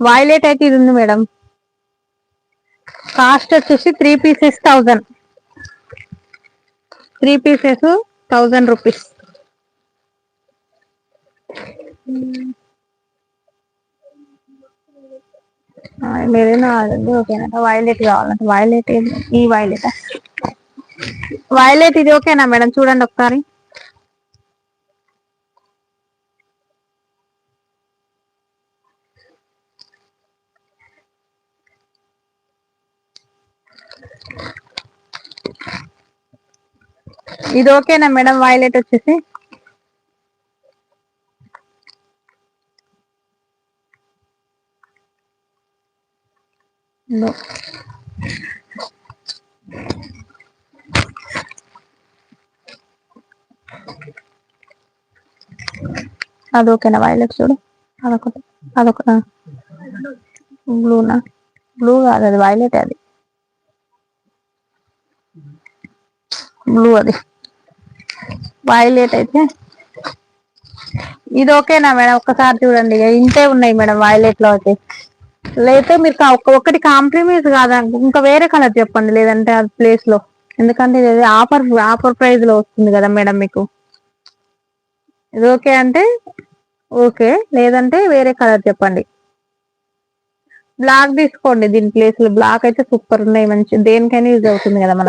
Violet అయితే ఇది ఉంది మేడం. కాస్ట్ వచ్చేసి 3 పీసెస్ 1000. 3 pieces 1000 rupees. మీరేనా ఓకేనా? వైలెట్ కావాలంటే వైలెట్ ఈ వైలెట్ వైలెట్ ఇది ఓకేనా మేడం? చూడండి ఒకసారి. ఇది ఓకేనా మేడం? వైలెట్ వచ్చేసి అది ఓకేనా? వైలెట్ చూడు, అదొకటి, అదొక బ్లూనా? బ్లూ కాదు, అది వైలెట్. అది బ్లూ, అది వైలెట్. అయితే ఇది ఓకేనా మేడం? ఒక్కసారి చూడండి, ఇంతే ఉన్నాయి మేడం వైలెట్ లో అయితే. లేకపోతే మీరు ఒకటి కాంప్రమైజ్ కాదా, ఇంకా వేరే కలర్ చెప్పండి, లేదంటే అది ప్లేస్ లో. ఎందుకంటే ఇది ఆఫర్ ప్రైస్ లో వస్తుంది కదా మేడం మీకు. ఇది ఓకే అంటే ఓకే, లేదంటే వేరే కలర్ చెప్పండి. బ్లాక్ తీసుకోండి, దీని ప్లేస్ లో బ్లాక్ అయితే సూపర్ ఉన్నాయి, మంచి దేనికైనా యూజ్ అవుతుంది కదా మనకి.